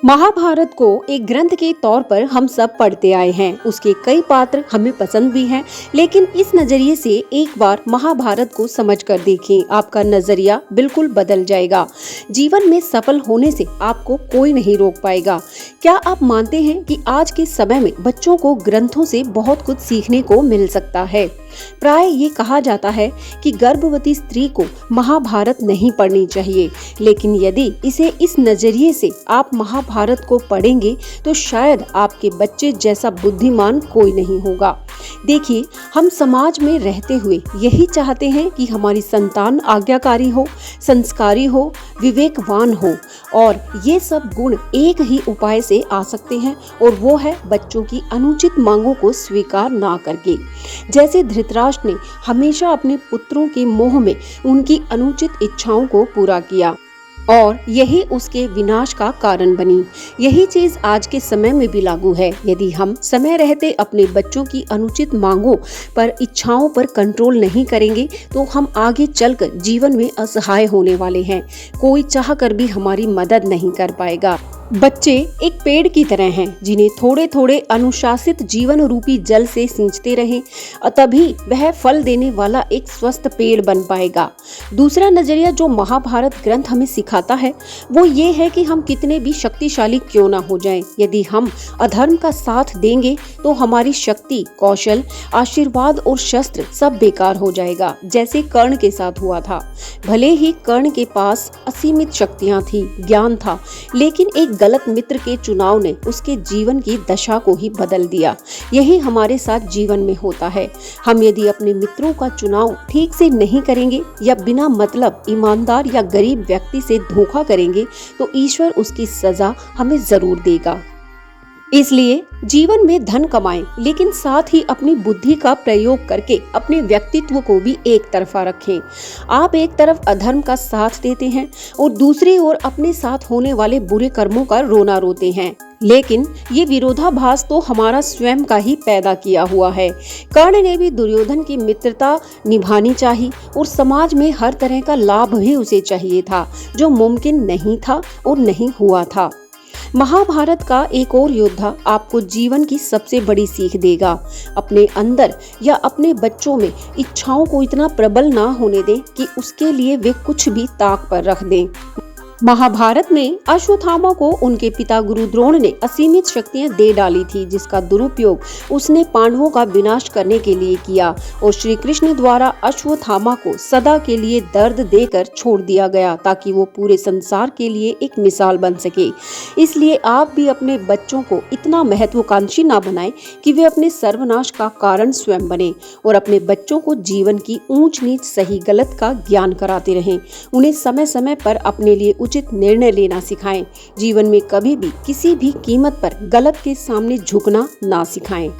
महाभारत को एक ग्रंथ के तौर पर हम सब पढ़ते आए हैं। उसके कई पात्र हमें पसंद भी हैं, लेकिन इस नजरिए से एक बार महाभारत को समझकर देखें, आपका नजरिया बिल्कुल बदल जाएगा। जीवन में सफल होने से आपको कोई नहीं रोक पाएगा। क्या आप मानते हैं कि आज के समय में बच्चों को ग्रंथों से बहुत कुछ सीखने को मिल सकता है? प्राय ये कहा जाता है कि गर्भवती स्त्री को महाभारत नहीं पढ़नी चाहिए, लेकिन यदि इसे इस नजरिए से आप महाभारत को पढ़ेंगे तो शायद आपके बच्चे जैसा बुद्धिमान कोई नहीं होगा। देखिए, हम समाज में रहते हुए यही चाहते हैं कि हमारी संतान आज्ञाकारी हो, संस्कारी हो, विवेकवान हो, और ये सब गुण एक ही उपाय से आ सकते हैं, और वो है बच्चों की अनुचित मांगों को स्वीकार ना करके। जैसे धृतराष्ट्र ने हमेशा अपने पुत्रों के मोह में उनकी अनुचित इच्छाओं को पूरा किया और यही उसके विनाश का कारण बनी। यही चीज आज के समय में भी लागू है। यदि हम समय रहते अपने बच्चों की अनुचित मांगों पर, इच्छाओं पर कंट्रोल नहीं करेंगे तो हम आगे चलकर जीवन में असहाय होने वाले हैं। कोई चाहकर भी हमारी मदद नहीं कर पाएगा। बच्चे एक पेड़ की तरह हैं, जिन्हें थोड़े थोड़े अनुशासित जीवन रूपी जल से सींचते रहें, तभी वह फल देने वाला एक स्वस्थ पेड़ बन पाएगा। दूसरा नजरिया जो महाभारत ग्रंथ हमें सिखाता है वो ये है कि हम कितने भी शक्तिशाली क्यों ना हो जाएं, यदि हम अधर्म का साथ देंगे तो हमारी शक्ति, कौशल, आशीर्वाद और शस्त्र सब बेकार हो जाएगा, जैसे कर्ण के साथ हुआ था। भले ही कर्ण के पास असीमित शक्तियां थी, ज्ञान था, लेकिन एक गलत मित्र के चुनाव ने उसके जीवन की दशा को ही बदल दिया। यही हमारे साथ जीवन में होता है। हम यदि अपने मित्रों का चुनाव ठीक से नहीं करेंगे या बिना मतलब ईमानदार या गरीब व्यक्ति से धोखा करेंगे तो ईश्वर उसकी सजा हमें जरूर देगा। इसलिए जीवन में धन कमाएं, लेकिन साथ ही अपनी बुद्धि का प्रयोग करके अपने व्यक्तित्व को भी एक तरफा रखें। आप एक तरफ अधर्म का साथ देते हैं और दूसरी ओर अपने साथ होने वाले बुरे कर्मों का रोना रोते हैं, लेकिन ये विरोधाभास तो हमारा स्वयं का ही पैदा किया हुआ है। कर्ण ने भी दुर्योधन की मित्रता निभानी चाहिए और समाज में हर तरह का लाभ भी उसे चाहिए था, जो मुमकिन नहीं था और नहीं हुआ था। महाभारत का एक और योद्धा आपको जीवन की सबसे बड़ी सीख देगा। अपने अंदर या अपने बच्चों में इच्छाओं को इतना प्रबल ना होने दें कि उसके लिए वे कुछ भी ताक पर रख दें। महाभारत में अश्वत्थामा को उनके पिता गुरु द्रोण ने असीमित शक्तियां दे डाली थी, जिसका दुरुपयोग उसने पांडवों का विनाश करने के लिए किया, और श्री कृष्ण द्वारा अश्वत्थामा को सदा के लिए दर्द देकर छोड़ दिया गया ताकि वो पूरे संसार के लिए एक मिसाल बन सके। इसलिए आप भी अपने बच्चों को इतना महत्वाकांक्षी ना बनाएं कि वे अपने सर्वनाश का कारण स्वयं बने, और अपने बच्चों को जीवन की ऊंच नीच, सही गलत का ज्ञान कराते रहें। उन्हें समय समय पर अपने लिए उचित निर्णय लेना सिखाएं। जीवन में कभी भी किसी भी कीमत पर गलत के सामने झुकना ना सिखाएं।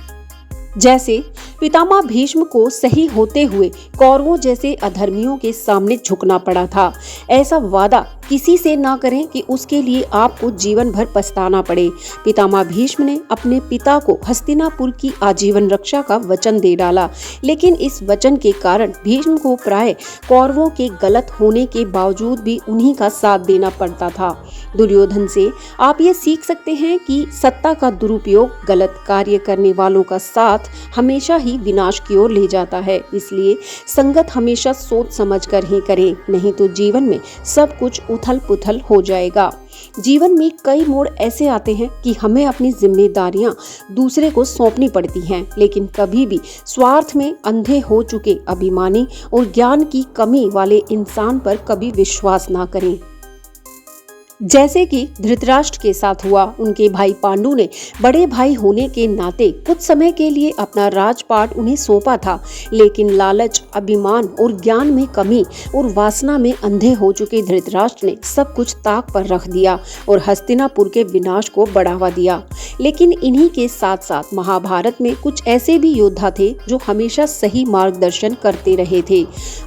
जैसे पितामह भीष्म को सही होते हुए कौरवों जैसे अधर्मियों के सामने झुकना पड़ा था। ऐसा वादा किसी से ना करें कि उसके लिए आपको जीवन भर पछताना पड़े। पितामह भीष्म ने अपने पिता को हस्तिनापुर की आजीवन रक्षा का वचन दे डाला, लेकिन इस वचन के कारण भीष्म को प्राय कौरवों के गलत होने के बावजूद भी उन्हीं का साथ देना पड़ता था। दुर्योधन से आप ये सीख सकते हैं कि सत्ता का दुरुपयोग, गलत कार्य करने वालों का साथ हमेशा ही विनाश की ओर ले जाता है। इसलिए संगत हमेशा सोच समझ कर ही करें, नहीं तो जीवन में सब कुछ उथल पुथल हो जाएगा। जीवन में कई मोड़ ऐसे आते हैं कि हमें अपनी जिम्मेदारियां दूसरे को सौंपनी पड़ती हैं, लेकिन कभी भी स्वार्थ में अंधे हो चुके अभिमानी और ज्ञान की कमी वाले इंसान पर कभी विश्वास ना करें। जैसे कि धृतराष्ट्र के साथ हुआ, उनके भाई पांडु ने बड़े भाई होने के नाते कुछ समय के लिए अपना राजपाट उन्हें सौंपा था, लेकिन लालच, अभिमान और ज्ञान में कमी और वासना में अंधे हो चुके धृतराष्ट्र ने सब कुछ ताक पर रख दिया और हस्तिनापुर के विनाश को बढ़ावा दिया। लेकिन इन्हीं के साथ साथ महाभारत में कुछ ऐसे भी योद्धा थे जो हमेशा सही मार्गदर्शन करते रहे थे।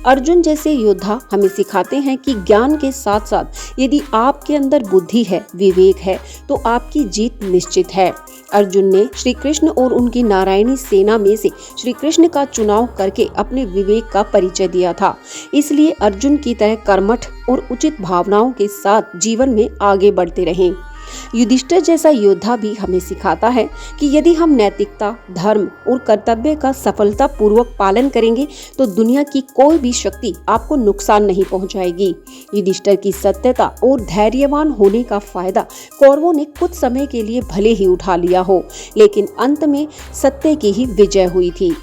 अर्जुन जैसे योद्धा हमें सिखाते हैं कि ज्ञान के साथ साथ यदि आपके अंदर बुद्धि है, विवेक है, तो आपकी जीत निश्चित है। अर्जुन ने श्री कृष्ण और उनकी नारायणी सेना में से श्री कृष्ण का चुनाव करके अपने विवेक का परिचय दिया था। इसलिए अर्जुन की तरह कर्मठ और उचित भावनाओं के साथ जीवन में आगे बढ़ते रहें। युधिष्ठिर जैसा योद्धा भी हमें सिखाता है कि यदि हम नैतिकता, धर्म और कर्तव्य का सफलतापूर्वक पालन करेंगे तो दुनिया की कोई भी शक्ति आपको नुकसान नहीं पहुंचाएगी। युधिष्ठिर की सत्यता और धैर्यवान होने का फायदा कौरवों ने कुछ समय के लिए भले ही उठा लिया हो, लेकिन अंत में सत्य की ही विजय हुई थी।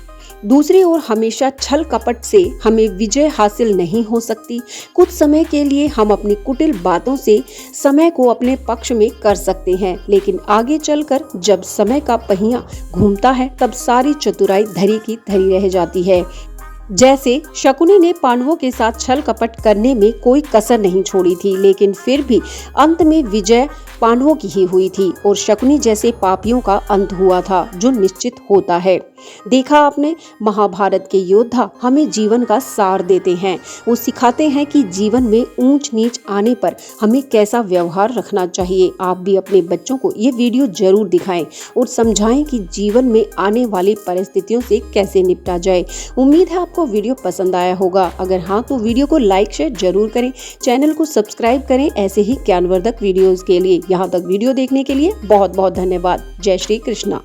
दूसरी ओर हमेशा छल कपट से हमें विजय हासिल नहीं हो सकती। कुछ समय के लिए हम अपनी कुटिल बातों से समय को अपने पक्ष में कर सकते हैं, लेकिन आगे चलकर जब समय का पहिया घूमता है तब सारी चतुराई धरी की धरी रह जाती है। जैसे शकुनी ने पांडवों के साथ छल कपट करने में कोई कसर नहीं छोड़ी थी, लेकिन फिर भी अंत में विजय पांडवों की ही हुई थी और शकुनी जैसे पापियों का अंत हुआ था, जो निश्चित होता है। देखा आपने, महाभारत के योद्धा हमें जीवन का सार देते हैं। वो सिखाते हैं कि जीवन में ऊंच नीच आने पर हमें कैसा व्यवहार रखना चाहिए। आप भी अपने बच्चों को ये वीडियो जरूर दिखाएं और समझाएं कि जीवन में आने वाली परिस्थितियों से कैसे निपटा जाए। उम्मीद है आपको वीडियो पसंद आया होगा। अगर हाँ तो वीडियो को लाइक शेयर जरूर करें, चैनल को सब्सक्राइब करें ऐसे ही ज्ञानवर्धक वीडियोस के लिए। यहाँ तक वीडियो देखने के लिए बहुत बहुत धन्यवाद। जय श्री कृष्णा।